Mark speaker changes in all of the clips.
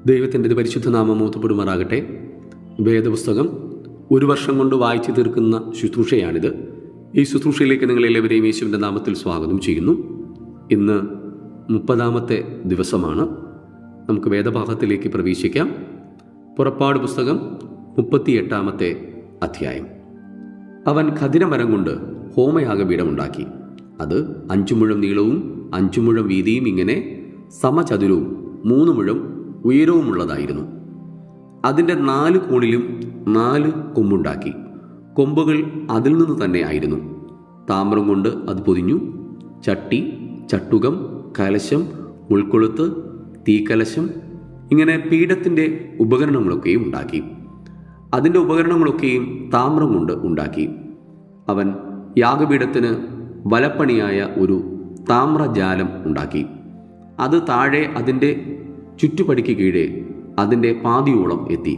Speaker 1: ദൈവത്തിൻ്റെ പരിശുദ്ധ നാമം മഹത്വപ്പെടുമാറാകട്ടെ. വേദപുസ്തകം ഒരു വർഷം കൊണ്ട് വായിച്ചു തീർക്കുന്ന ശുശ്രൂഷയാണിത്. ഈ ശുശ്രൂഷയിലേക്ക് നിങ്ങളെല്ലാവരെയും യേശുവിൻ്റെ നാമത്തിൽ സ്വാഗതം ചെയ്യുന്നു. ഇന്ന് 30-ാമത്തെ ദിവസമാണ്. നമുക്ക് വേദഭാഗത്തിലേക്ക് പ്രവേശിക്കാം. പുറപ്പാട് പുസ്തകം 38-ാമത്തെ അധ്യായം. അവൻ ഖദിരമരം കൊണ്ട് ഹോമയാഗപീഠമുണ്ടാക്കി. അത് 5 മുഴം നീളവും 5 മുഴം വീതിയും ഇങ്ങനെ സമചതുരവും 3 മുഴം ഉയരവുമുള്ളതായിരുന്നു. അതിൻ്റെ 4 കോണിലും 4 കൊമ്പുണ്ടാക്കി. കൊമ്പുകൾ അതിൽ നിന്ന് തന്നെ ആയിരുന്നു. താമ്രം കൊണ്ട് അത് പൊതിഞ്ഞു. ചട്ടി, ചട്ടുകം, കലശം, മുൾക്കൊളുത്ത്, തീക്കലശം, ഇങ്ങനെ പീഠത്തിൻ്റെ ഉപകരണങ്ങളൊക്കെയും ഉണ്ടാക്കി. അതിൻ്റെ ഉപകരണങ്ങളൊക്കെയും താമ്രം കൊണ്ട് ഉണ്ടാക്കി. അവൻ യാഗപീഠത്തിന് വലപ്പണിയായ ഒരു താമ്രജാലം ഉണ്ടാക്കി. അത് താഴെ അതിൻ്റെ ചുറ്റുപടിക്ക് കീഴെ അതിൻ്റെ പാതിയോളം എത്തി.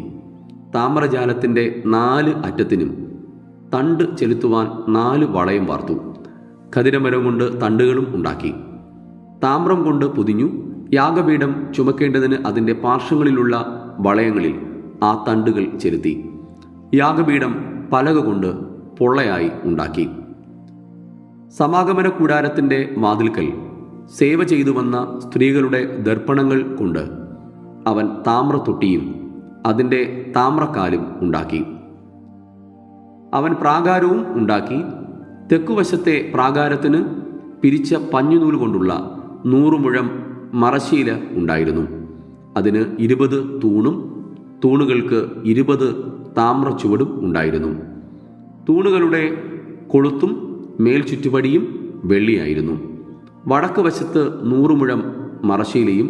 Speaker 1: താമ്രജാലത്തിൻ്റെ 4 അറ്റത്തിനും തണ്ട് ചെലുത്തുവാൻ 4 വളയം വാർത്തു. ഖദിരമരം കൊണ്ട് തണ്ടുകളും ഉണ്ടാക്കി. താമ്രം കൊണ്ട് പൊതിഞ്ഞു. യാഗപീഠം ചുമക്കേണ്ടതിന് അതിൻ്റെ പാർശ്വങ്ങളിലുള്ള വളയങ്ങളിൽ ആ തണ്ടുകൾ ചെലുത്തി. യാഗപീഠം പലക കൊണ്ട് പൊള്ളയായി ഉണ്ടാക്കി. സമാഗമന കൂടാരത്തിൻ്റെ വാതിൽക്കൽ സേവ ചെയ്തു വന്ന സ്ത്രീകളുടെ ദർപ്പണങ്ങൾ കൊണ്ട് അവൻ താമ്രത്തൊട്ടിയും അതിൻ്റെ താമ്രക്കാലും ഉണ്ടാക്കി. അവൻ പ്രാകാരവും ഉണ്ടാക്കി. തെക്കുവശത്തെ പ്രാകാരത്തിന് പിരിച്ച പഞ്ഞുനൂൽ കൊണ്ടുള്ള 100 മുഴം മറശ്ശീല ഉണ്ടായിരുന്നു. അതിന് 20 തൂണും തൂണുകൾക്ക് 20 താമ്ര ചുവടും ഉണ്ടായിരുന്നു. തൂണുകളുടെ കൊളുത്തും മേൽചുറ്റുപടിയും വെള്ളിയായിരുന്നു. വടക്ക് വശത്ത് 100 മുഴം മറശ്ശീലയും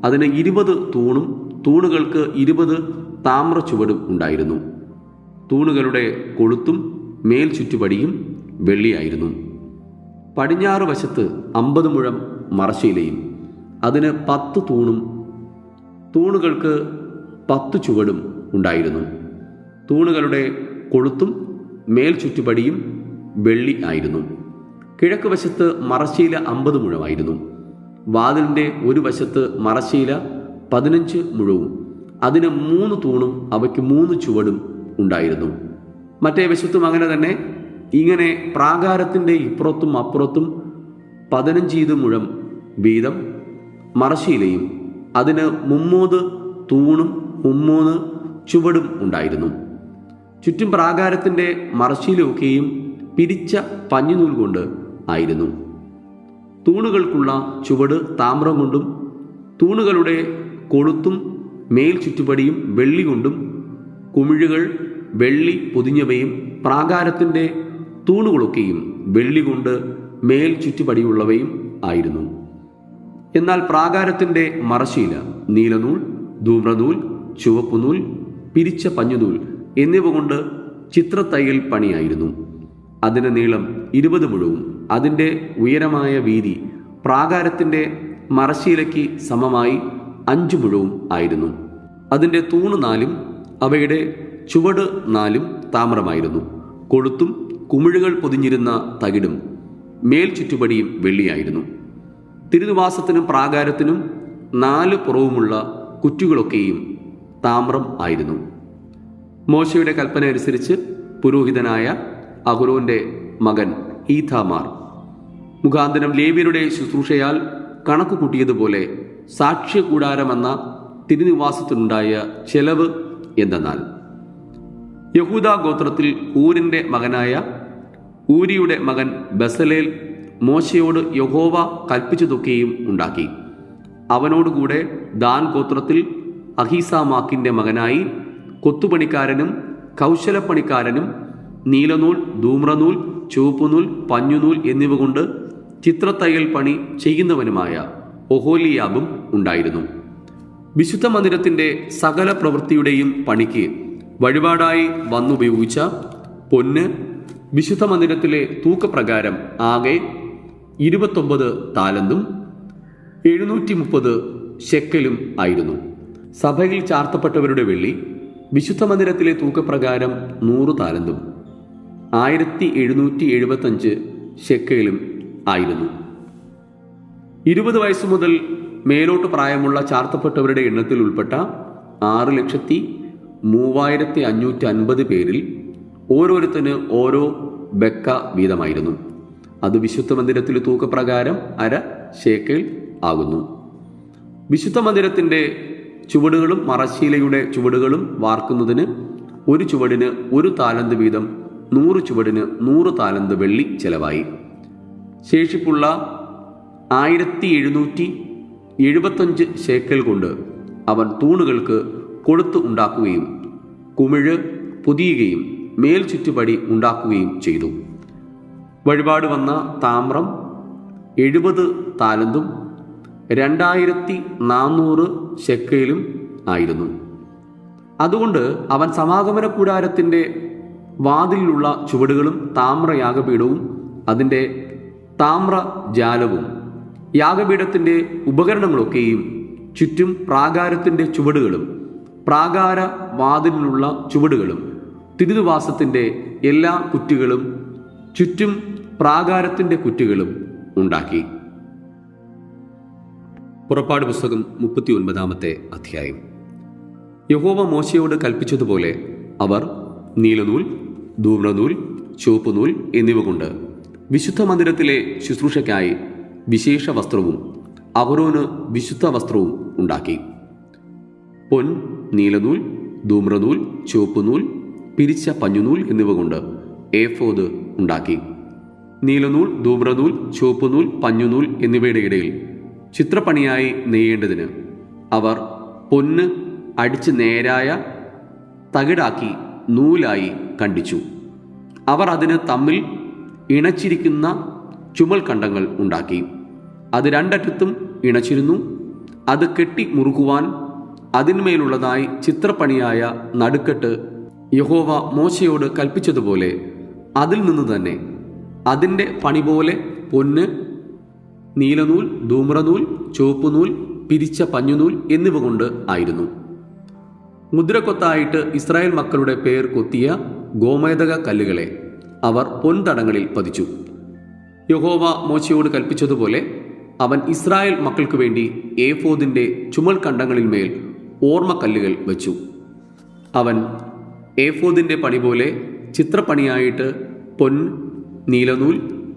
Speaker 1: അതിന് 20 തൂണും തൂണുകൾക്ക് 20 താമ്ര ചുവടും ഉണ്ടായിരുന്നു. തൂണുകളുടെ കൊളുത്തും മേൽചുറ്റുപടിയും വെള്ളിയായിരുന്നു. പടിഞ്ഞാറ് വശത്ത് 50 മുഴം മറശ്ശീലയും അതിന് 10 തൂണും തൂണുകൾക്ക് 10 ചുവടും ഉണ്ടായിരുന്നു. തൂണുകളുടെ കൊളുത്തും മേൽചുറ്റുപടിയും വെള്ളി ആയിരുന്നു. കിഴക്ക് വശത്ത് മറശ്ശീല 50 മുഴമായിരുന്നു. വാതിലിൻ്റെ ഒരു വശത്ത് മറശ്ശീല 15 മുഴവും അതിന് 3 തൂണും അവയ്ക്ക് 3 ചുവടും ഉണ്ടായിരുന്നു. മറ്റേ വശത്തും അങ്ങനെ തന്നെ. ഇങ്ങനെ പ്രാകാരത്തിൻ്റെ ഇപ്പുറത്തും അപ്പുറത്തും 15 മുഴം വീതം മറശ്ശീലയും അതിന് 30 തൂണും 30 ചുവടും ഉണ്ടായിരുന്നു. ചുറ്റും പ്രാകാരത്തിൻ്റെ മറശ്ശീലയൊക്കെയും പിരിച്ച പഞ്ഞുനൂൽ കൊണ്ട് ആയിരുന്നു. തൂണുകൾക്കുള്ള ചുവട് താമ്രം കൊണ്ടും തൂണുകളുടെ കൊളുത്തും മേൽചുറ്റുപടിയും വെള്ളി കൊണ്ടും കുമിഴുകൾ വെള്ളി പൊതിഞ്ഞവയും പ്രാകാരത്തിൻ്റെ തൂണുകളൊക്കെയും വെള്ളി കൊണ്ട് മേൽചുറ്റുപടിയുള്ളവയും ആയിരുന്നു. എന്നാൽ പ്രാകാരത്തിൻ്റെ മറശ്ശീല നീലനൂൽ, ധൂമ്രനൂൽ, ചുവപ്പുനൂൽ, പിരിച്ച പഞ്ഞുനൂൽ എന്നിവ കൊണ്ട് ചിത്രത്തയ്യൽ പണിയായിരുന്നു. അതിൻ്റെ നീളം 20 മുഴവും അതിൻ്റെ ഉയരമായ വീതി പ്രാകാരത്തിൻ്റെ മറശ്ശീലയ്ക്ക് സമമായി 5 മുഴവും ആയിരുന്നു. അതിൻ്റെ തൂണ് 4 അവയുടെ ചുവട് 4 താമ്രമായിരുന്നു. കൊളുത്തും കുമിഴുകൾ പൊതിഞ്ഞിരുന്ന തകിടും മേൽചുറ്റുപടിയും വെള്ളിയായിരുന്നു. തിരുനിവാസത്തിനും പ്രാകാരത്തിനും 4 പുറവുമുള്ള കുറ്റുകളൊക്കെയും താമ്രം ആയിരുന്നു. മോശയുടെ കൽപ്പന അനുസരിച്ച് പുരോഹിതനായ അഹരോന്റെ മകൻ ഈഥാമാർ മുഖാന്തരം ലേവ്യരുടെ ശുശ്രൂഷയാൽ കണക്ക് കൂട്ടിയതുപോലെ സാക്ഷ്യകൂടാരമെന്ന തിരുനിവാസത്തിനുണ്ടായ ചെലവ് എന്തെന്നാൽ, യഹൂദാ ഗോത്രത്തിൽ ഊരിൻ്റെ മകനായ ഊരിയുടെ മകൻ ബസലേൽ മോശയോട് യഹോവ കൽപ്പിച്ചതൊക്കെയും ഉണ്ടാക്കി. അവനോടുകൂടെ ദാൻ ഗോത്രത്തിൽ അഹീസാമാക്കിൻ്റെ മകനായി കൊത്തുപണിക്കാരനും കൗശലപ്പണിക്കാരനും നീലനൂൽ, ധൂമ്രനൂൽ, ചുവപ്പുനൂൽ, പഞ്ഞുനൂൽ എന്നിവ കൊണ്ട് ചിത്രത്തയ്യൽ പണി ചെയ്യുന്നവനുമായ ഒഹോലിയാബും ഉണ്ടായിരുന്നു. വിശുദ്ധ മന്ദിരത്തിൻ്റെ സകല പ്രവൃത്തിയുടെയും പണിക്ക് വഴിപാടായി വന്നുപയോഗിച്ച പൊന്ന് വിശുദ്ധ മന്ദിരത്തിലെ തൂക്കപ്രകാരം ആകെ 29 താലന്തും 730 ശെക്കലും ആയിരുന്നു. സഭയിൽ ചാർത്തപ്പെട്ടവരുടെ വെള്ളി വിശുദ്ധ മന്ദിരത്തിലെ തൂക്കപ്രകാരം 100 താലന്തും 1775 ശെക്കലും ആയിരുന്നു. 20 വയസ്സു മുതൽ മേലോട്ട് പ്രായമുള്ള ചാർത്തപ്പെട്ടവരുടെ എണ്ണത്തിൽ ഉൾപ്പെട്ട 6,3550 പേരിൽ ഓരോരുത്തന് ഓരോ ബെക്ക വീതമായിരുന്നു. അത് വിശുദ്ധ മന്ദിരത്തിൽ തൂക്കപ്രകാരം 1/2 ശേക്കെൽ ആകുന്നു. വിശുദ്ധ മന്ദിരത്തിൻ്റെ ചുവടുകളും മറശ്ശീലയുടെ ചുവടുകളും വാർക്കുന്നതിന് ഒരു ചുവടിന് 1 താലന്ത് വീതം 100 ചുവടിന് 100 താലന്ത് വെള്ളി ചെലവായി. ശേഷിപ്പുള്ള 1775 ശേക്കൽ കൊണ്ട് അവൻ തൂണുകൾക്ക് കൊളുത്ത് ഉണ്ടാക്കുകയും കുമിഴ് പൊതിയുകയും മേൽ ചുറ്റുപടി ഉണ്ടാക്കുകയും ചെയ്തു. വഴിപാട് വന്ന താമ്രം 70 താലന്തും 2400 ശെക്കയിലും ആയിരുന്നു. അതുകൊണ്ട് അവൻ സമാഗമന കൂടാരത്തിൻ്റെ വാതിലിലുള്ള ചുവടുകളും താമ്രയാഗപീഠവും അതിൻ്റെ താമ്രജാലവും യാഗപീഠത്തിൻ്റെ ഉപകരണങ്ങളൊക്കെയും ചുറ്റും പ്രാകാരത്തിൻ്റെ ചുവടുകളും പ്രാകാര വാതിലിലുള്ള ചുവടുകളും തിരുനിവാസത്തിൻ്റെ എല്ലാ കുറ്റികളും ചുറ്റും പ്രാകാരത്തിൻ്റെ കുറ്റികളും ഉണ്ടാക്കി. പുറപ്പാട് പുസ്തകം 39 അധ്യായം. യഹോവ മോശയോട് കൽപ്പിച്ചതുപോലെ അവർ നീലനൂൽ, ധൂമ്രനൂൽ, ചുവപ്പുനൂൽ എന്നിവ കൊണ്ട് വിശുദ്ധ മന്ദിരത്തിലെ ശുശ്രൂഷയ്ക്കായി വിശേഷ വസ്ത്രവും അഹരോന് വിശുദ്ധ വസ്ത്രവും ഉണ്ടാക്കി. പൊൻ, നീലനൂൽ, ധൂമ്രനൂൽ, ചുവപ്പുനൂൽ, പിരിച്ച പഞ്ഞുനൂൽ എന്നിവ കൊണ്ട് ഏഫോദ് ഉണ്ടാക്കി. നീലനൂൽ, ധൂമ്രനൂൽ, ചുവപ്പുനൂൽ, പഞ്ഞുനൂൽ എന്നിവയുടെ ഇടയിൽ ചിത്രപ്പണിയായി നെയ്യേണ്ടതിന് അവർ പൊന്ന് അടിച്ച് നേരായ തകിടാക്കി നൂലായി കണ്ടിച്ചു. അവർ അതിന് തമ്മിൽ ഇണച്ചിരിക്കുന്ന ചുമൽ കണ്ടങ്ങൾ ഉണ്ടാക്കി. അത് 2 അറ്റത്തും ഇണച്ചിരുന്നു. അത് കെട്ടി മുറുക്കുവാൻ അതിന്മേലുള്ളതായി ചിത്രപ്പണിയായ നടുക്കെട്ട് യഹോവ മോശയോട് കൽപ്പിച്ചതുപോലെ അതിൽ നിന്ന് തന്നെ അതിൻ്റെ പണി പോലെ പൊന്ന്, നീലനൂൽ, ധൂമ്രനൂൽ, ചുവപ്പുനൂൽ, പിരിച്ച പഞ്ഞുനൂൽ എന്നിവ കൊണ്ട് ആയിരുന്നു. മുദ്രക്കൊത്തായിട്ട് ഇസ്രായേൽ മക്കളുടെ പേർ കൊത്തിയ ഗോമേദക കല്ലുകളെ അവർ പൊൻതടങ്ങളിൽ പതിച്ചു. യഹോവ മോശയോട് കൽപ്പിച്ചതുപോലെ അവൻ ഇസ്രായേൽ മക്കൾക്ക് വേണ്ടി ഏഫോദിൻ്റെ ചുമൽ കണ്ടങ്ങളിന്മേൽ ഓർമ്മക്കല്ലുകൾ വച്ചു. അവൻ ഏഫോദിൻ്റെ പണി പോലെ ചിത്രപ്പണിയായിട്ട് പൊൻ, നീലനൂൽ,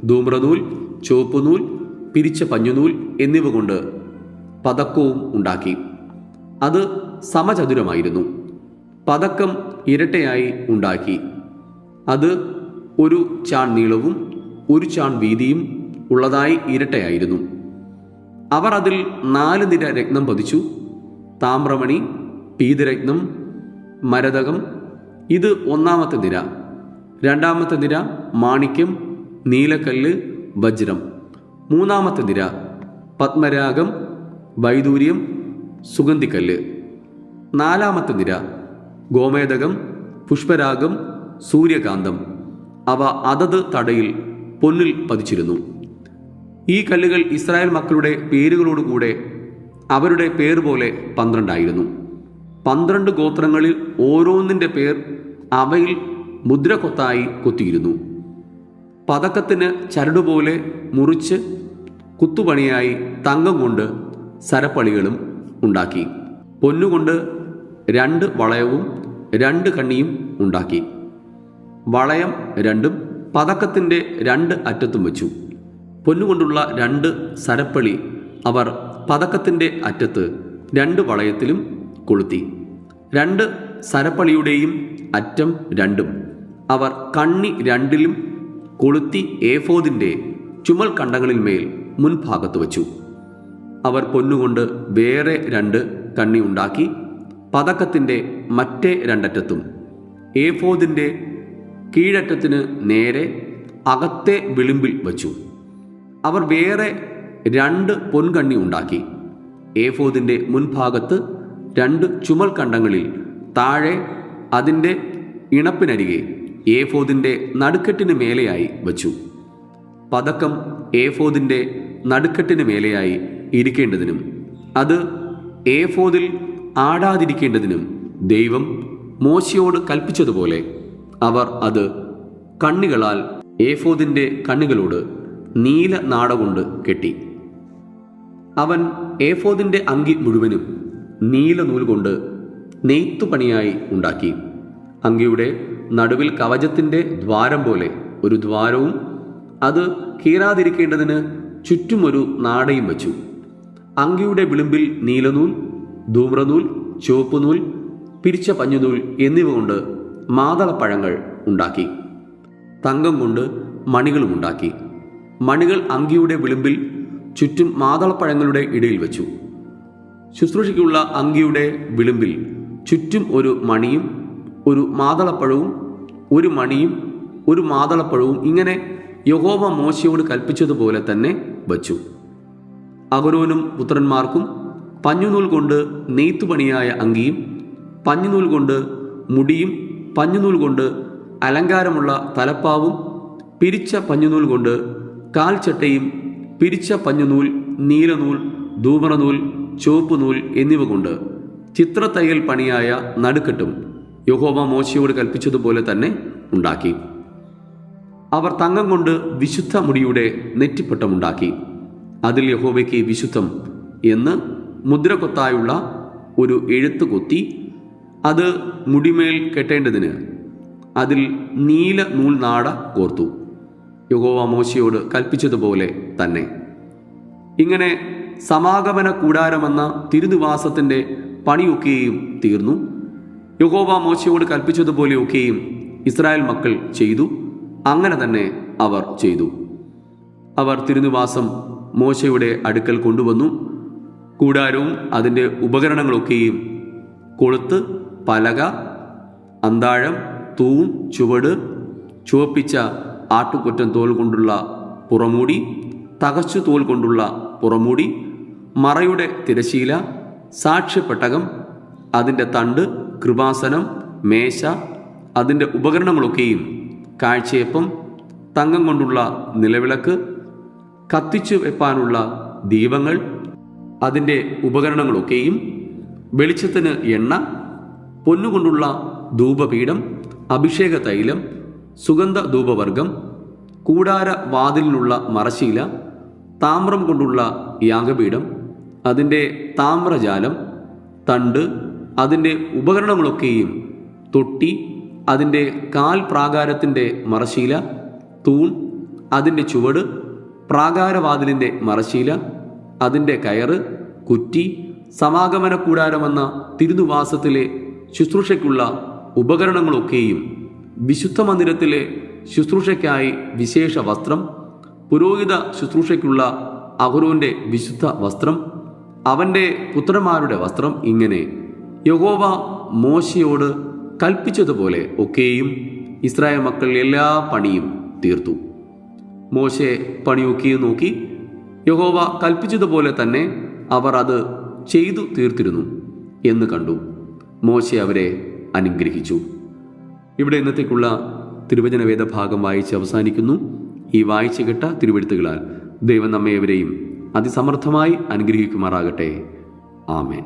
Speaker 1: ധൂമ്രനൂൽ, ചുവപ്പുനൂൽ, പിരിച്ച പഞ്ഞുനൂൽ എന്നിവ കൊണ്ട് പതക്കവും ഉണ്ടാക്കി. അത് സമചതുരമായിരുന്നു. പതക്കം ഇരട്ടയായി ഉണ്ടാക്കി. അത് 1 ചാൺ നീളവും 1 ചാൺ വീതിയും ഉള്ളതായി ഇരട്ടയായിരുന്നു. അവർ അതിൽ 4 നിര രത്നം പതിച്ചു. താമ്രമണി, പീതരത്നം, മരതകം ഇത് 1-ാമത്തെ നിര. 2-ാമത്തെ നിര മാണിക്യം, നീലക്കല്ല്, വജ്രം. 3-ാമത്തെ നിര പത്മരാഗം, വൈദൂര്യം, സുഗന്ധിക്കല്ല്. 4-ാമത്തെ നിര ഗോമേദകം, പുഷ്പരാഗം, സൂര്യകാന്തം. അവ അതത് തടയിൽ പൊന്നിൽ പതിച്ചിരുന്നു. ഈ കല്ലുകൾ ഇസ്രായേൽ മക്കളുടെ പേരുകളോടുകൂടെ അവരുടെ പേർ പോലെ 12 ആയിരുന്നു. 12 ഗോത്രങ്ങളിൽ ഓരോന്നിൻ്റെ പേർ അവയിൽ മുദ്രകൊത്തായി കൊത്തിയിരുന്നു. പതക്കത്തിന് ചരടുപോലെ മുറിച്ച് കുത്തുപണിയായി തങ്കം കൊണ്ട് സരപ്പളികളും ഉണ്ടാക്കി. പൊന്നുകൊണ്ട് 2 വളയവും 2 കണ്ണിയും ഉണ്ടാക്കി. വളയം 2 പതക്കത്തിൻ്റെ 2 അറ്റത്തും വെച്ചു. പൊന്നുകൊണ്ടുള്ള 2 സരപ്പളി അവർ പതക്കത്തിൻ്റെ അറ്റത്ത് 2 വളയത്തിലും കൊളുത്തി. 2 സരപ്പളിയുടെയും അറ്റം 2ഉം അവർ കണ്ണി 2ലും കൊളുത്തി ഏഫോദിൻ്റെ ചുമൽ കണ്ടങ്ങളിന്മേൽ മുൻഭാഗത്ത് വച്ചു. അവർ പൊന്നുകൊണ്ട് വേറെ 2 കണ്ണി ഉണ്ടാക്കി പതക്കത്തിൻ്റെ മറ്റേ 2 അറ്റത്തും ഏഫോദിൻ്റെ കീഴറ്റത്തിന് നേരെ അകത്തെ വിളിമ്പിൽ വച്ചു. അവർ വേറെ 2 പൊൻകണ്ണി ഉണ്ടാക്കി. ഏഫോദിൻ്റെ മുൻഭാഗത്ത് 2 ചുമൽ കണ്ടങ്ങളിൽ താഴെ അതിൻ്റെ ഇണപ്പിനരികെ ഏഫോദിൻ്റെ നടുക്കെട്ടിന് മേലെയായി വച്ചു. പതക്കം ഏഫോദിൻ്റെ നടുക്കെട്ടിന് മേലെയായി ഇരിക്കേണ്ടതിനും അത് ഏഫോദിൽ ആടാതിരിക്കേണ്ടതിനും ദൈവം മോശയോട് കൽപ്പിച്ചതുപോലെ അവർ അത് കണ്ണികളാൽ ഏഫോദിൻ്റെ കണ്ണികളോട് നീല നാട കൊണ്ട് കെട്ടി. അവൻ ഏഫോദിൻ്റെ അങ്കി മുഴുവനും നീലനൂൽ കൊണ്ട് നെയ്ത്തുപണിയായി ഉണ്ടാക്കി. അങ്കിയുടെ നടുവിൽ കവചത്തിൻ്റെ ദ്വാരം പോലെ ഒരു ദ്വാരവും അത് കീറാതിരിക്കേണ്ടതിന് ചുറ്റുമൊരു നാടയും വച്ചു. അങ്കിയുടെ വിളിമ്പിൽ നീലനൂൽ, ധൂമ്രനൂൽ, ചുവപ്പുനൂൽ, പിരിച്ച പഞ്ഞുനൂൽ എന്നിവ കൊണ്ട് മാതളപ്പഴങ്ങൾ ഉണ്ടാക്കി. തങ്കം കൊണ്ട് മണികളും ഉണ്ടാക്കി. മണികൾ അങ്കിയുടെ വിളിമ്പിൽ ചുറ്റും മാതളപ്പഴങ്ങളുടെ ഇടയിൽ വച്ചു. ശുശ്രൂഷയ്ക്കുള്ള അങ്കിയുടെ വിളിമ്പിൽ ചുറ്റും ഒരു മണിയും ഒരു മാതളപ്പഴവും, ഒരു മണിയും ഒരു മാതളപ്പഴവും, ഇങ്ങനെ യഹോവ മോശയോട് കൽപ്പിച്ചതുപോലെ തന്നെ വച്ചു. അഹരോനും പുത്രന്മാർക്കും പഞ്ഞുനൂൽ കൊണ്ട് നെയ്ത്തുപണിയായ അങ്കിയും, പഞ്ഞുനൂൽ കൊണ്ട് മുടിയും, പഞ്ഞുനൂൽ കൊണ്ട് അലങ്കാരമുള്ള തലപ്പാവും, പിരിച്ച പഞ്ഞുനൂൽ കൊണ്ട് കാൽച്ചട്ടയും, പിരിച്ച പഞ്ഞുനൂൽ, നീലനൂൽ, ധൂമ്രനൂൽ, ചുവപ്പുനൂൽ എന്നിവ കൊണ്ട് ചിത്രത്തയ്യൽ പണിയായ നടുക്കെട്ടും യഹോവ മോശയോട് കൽപ്പിച്ചതുപോലെ തന്നെ ഉണ്ടാക്കി. അവർ തങ്കം കൊണ്ട് വിശുദ്ധ മുടിയുടെ നെറ്റിപ്പട്ടമുണ്ടാക്കി. അതിൽ യഹോവയ്ക്ക് വിശുദ്ധം എന്ന് മുദ്രകൊത്തായുള്ള ഒരു എഴുത്ത് കൊത്തി അത് മുടിമേൽ കെട്ടേണ്ടതിന് അതിൽ നീല നൂൽ നാട കോർത്തു, യഹോവ മോശയോട് കൽപ്പിച്ചതുപോലെ തന്നെ. ഇങ്ങനെ സമാഗമന കൂടാരമെന്ന തിരുനിവാസത്തിൻ്റെ പണിയൊക്കെയും തീർന്നു. യഹോവ മോശയോട് കൽപ്പിച്ചതുപോലെയൊക്കെയും ഇസ്രായേൽ മക്കൾ ചെയ്തു. അങ്ങനെ തന്നെ അവർ ചെയ്തു. അവർ തിരുനിവാസം മോശയുടെ അടുക്കൽ കൊണ്ടുവന്നു. കൂടാരവും അതിൻ്റെ ഉപകരണങ്ങളൊക്കെയും, കൊളുത്ത്, പലക, അന്താഴം, തൂൺ, ചുവട്, ചുവപ്പിച്ച ആട്ടുകൊറ്റൻ തോൽ കൊണ്ടുള്ള പുറമൂടി, തകച്ചു തോൽ കൊണ്ടുള്ള പുറമൂടി, മറയുടെ തിരശീല, സാക്ഷ്യപ്പെട്ടകം, അതിൻ്റെ തണ്ട്, കൃപാസനം, മേശ, അതിൻ്റെ ഉപകരണങ്ങളൊക്കെയും, കാഴ്ചയപ്പം, തങ്കം കൊണ്ടുള്ള നിലവിളക്ക്, കത്തിച്ചു വെപ്പാനുള്ള ദീപങ്ങൾ, അതിൻ്റെ ഉപകരണങ്ങളൊക്കെയും, വെളിച്ചത്തിന് എണ്ണ, പൊന്നുകൊണ്ടുള്ള ധൂപപീഠം, അഭിഷേക തൈലം, സുഗന്ധ ധൂപവർഗം, കൂടാര വാതിലിനുള്ള മറശീല, താമ്രം കൊണ്ടുള്ള യാഗപീഠം, അതിൻ്റെ താമ്രജാലം, തണ്ട്, അതിൻ്റെ ഉപകരണങ്ങളൊക്കെയും, തൊട്ടി, അതിൻ്റെ കാൽ പ്രാകാരത്തിൻ്റെ മറശീല, തൂൺ, അതിൻ്റെ ചുവട്, പ്രാകാരവാതിലിൻ്റെ മറശീല, അതിൻ്റെ കയറ്, കുറ്റി, സമാഗമന കൂടാരമെന്ന തിരുനിവാസത്തിലെ ശുശ്രൂഷയ്ക്കുള്ള ഉപകരണങ്ങളൊക്കെയും, വിശുദ്ധ മന്ദിരത്തിലെ ശുശ്രൂഷയ്ക്കായി വിശേഷ വസ്ത്രം, പുരോഹിത ശുശ്രൂഷയ്ക്കുള്ള അഹരോന്റെ വിശുദ്ധ വസ്ത്രം, അവൻ്റെ പുത്രന്മാരുടെ വസ്ത്രം, ഇങ്ങനെ യഹോവ മോശയോട് കൽപ്പിച്ചതുപോലെ ഒക്കെയും ഇസ്രായേൽ മക്കൾ എല്ലാ പണിയും തീർത്തു. മോശെ പണിയൊക്കെയും നോക്കി യഹോവ കൽപ്പിച്ചതുപോലെ തന്നെ അവർ അത് ചെയ്തു തീർത്തിരുന്നു എന്ന് കണ്ടു. മോശെ അവരെ അനുഗ്രഹിച്ചു. ഇവിടെ ഇന്നത്തേക്കുള്ള തിരുവചന വേദഭാഗം വായിച്ച് അവസാനിക്കുന്നു. ഈ വായിച്ചു കേട്ട തിരുവെഴുത്തുകളാൽ ദൈവം നമ്മെ എവരെയും അതിസമർത്ഥമായി അനുഗ്രഹിക്കുമാറാകട്ടെ. ആമേൻ.